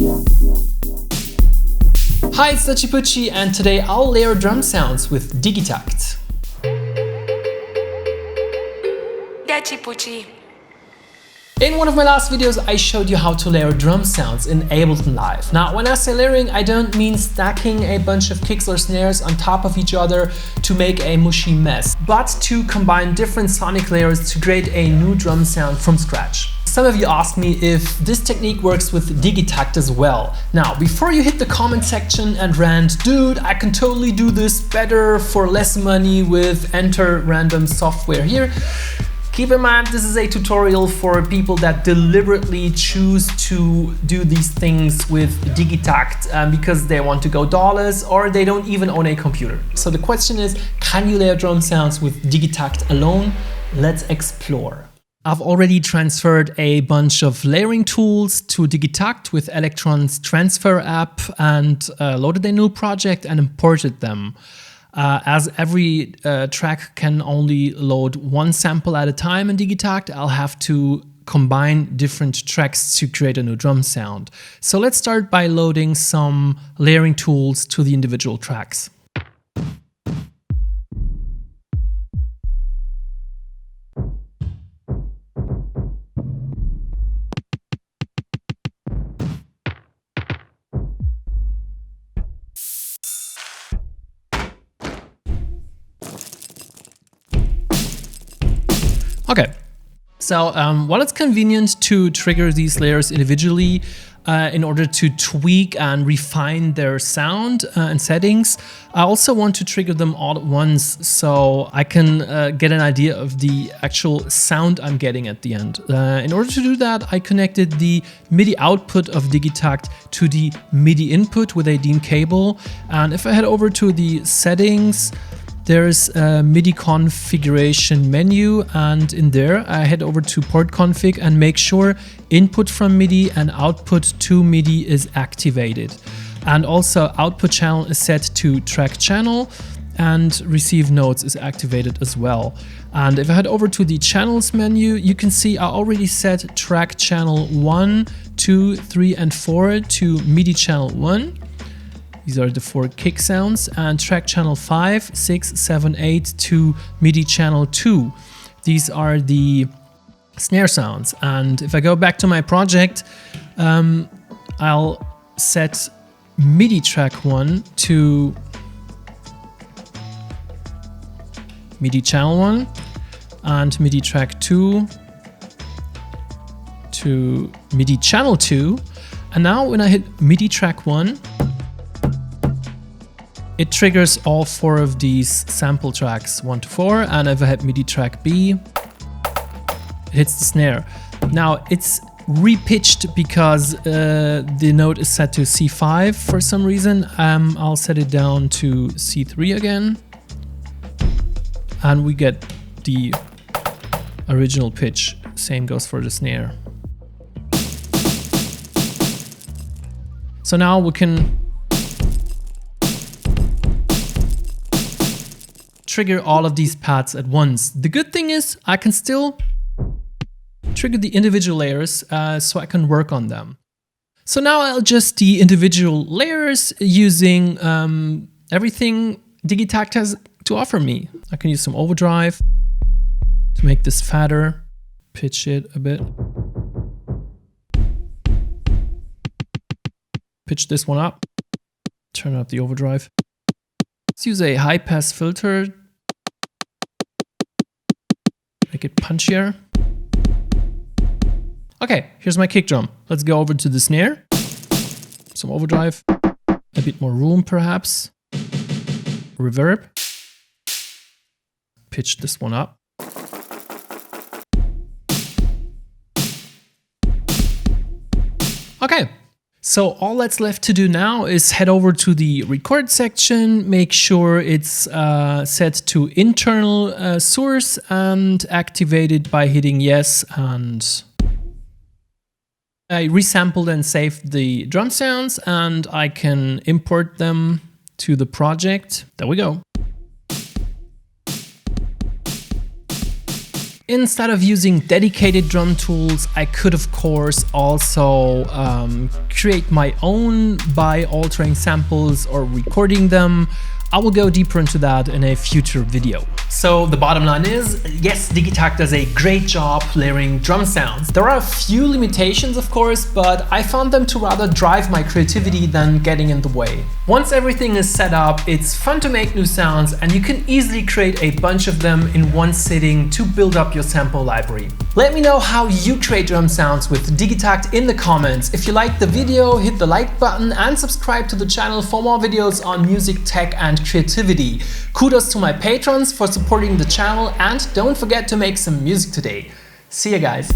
Hi, it's Dachipucci, and today I'll layer drum sounds with Digitakt. Dachipucci. In one of my last videos, I showed you how to layer drum sounds in Ableton Live. Now, when I say layering, I don't mean stacking a bunch of kicks or snares on top of each other to make a mushy mess, but to combine different sonic layers to create a new drum sound from scratch. Some of you asked me if this technique works with Digitakt as well. Now, before you hit the comment section and rant, dude, I can totally do this better for less money with enter random software here, keep in mind this is a tutorial for people that deliberately choose to do these things with Digitakt because they want to go Dawless or they don't even own a computer. So the question is, can you layer drum sounds with Digitakt alone? Let's explore. I've already transferred a bunch of layering tools to Digitakt with Elektron's transfer app and loaded a new project and imported them. As every track can only load one sample at a time in Digitakt, I'll have to combine different tracks to create a new drum sound. So let's start by loading some layering tools to the individual tracks. Okay, so while it's convenient to trigger these layers individually in order to tweak and refine their sound and settings, I also want to trigger them all at once so I can get an idea of the actual sound I'm getting at the end. In order to do that, I connected the MIDI output of Digitakt to the MIDI input with a DIN cable. And if I head over to the settings, there's a MIDI configuration menu, and in there I head over to port config and make sure input from MIDI and output to MIDI is activated. And also output channel is set to track channel and receive notes is activated as well. And if I head over to the channels menu, you can see I already set track channel 1, 2, 3 and 4 to MIDI channel 1. These are the 4 kick sounds, and track channel 5, 6, 7, 8 to MIDI channel 2. These are the snare sounds. And if I go back to my project, I'll set MIDI track 1 to MIDI channel 1 and MIDI track 2 to MIDI channel 2. And now when I hit MIDI track 1, it triggers all 4 of these sample tracks 1 to 4, and if I hit MIDI track B, it hits the snare. Now it's repitched because the note is set to C5 for some reason. I'll set it down to C3 again, and we get the original pitch. Same goes for the snare. So now we can trigger all of these pads at once. The good thing is I can still trigger the individual layers so I can work on them. So now I'll adjust the individual layers using everything Digitakt has to offer me. I can use some overdrive to make this fatter, pitch it a bit. Pitch this one up, turn up the overdrive. Let's use a high pass filter, make it punchier. Okay, here's my kick drum. Let's go over to the snare. Some overdrive, a bit more room perhaps. Reverb. Pitch this one up. Okay. So all that's left to do now is head over to the record section, make sure it's set to internal source and activated by hitting yes, and I resampled and saved the drum sounds and I can import them to the project. There we go. Instead of using dedicated drum tools, I could of course also create my own by altering samples or recording them. I will go deeper into that in a future video. So the bottom line is, yes, Digitakt does a great job layering drum sounds. There are a few limitations, of course, but I found them to rather drive my creativity than getting in the way. Once everything is set up, it's fun to make new sounds, and you can easily create a bunch of them in one sitting to build up your sample library. Let me know how you create drum sounds with Digitakt in the comments. If you liked the video, hit the like button and subscribe to the channel for more videos on music, tech and creativity. Kudos to my patrons for supporting the channel, and don't forget to make some music today. See ya, guys.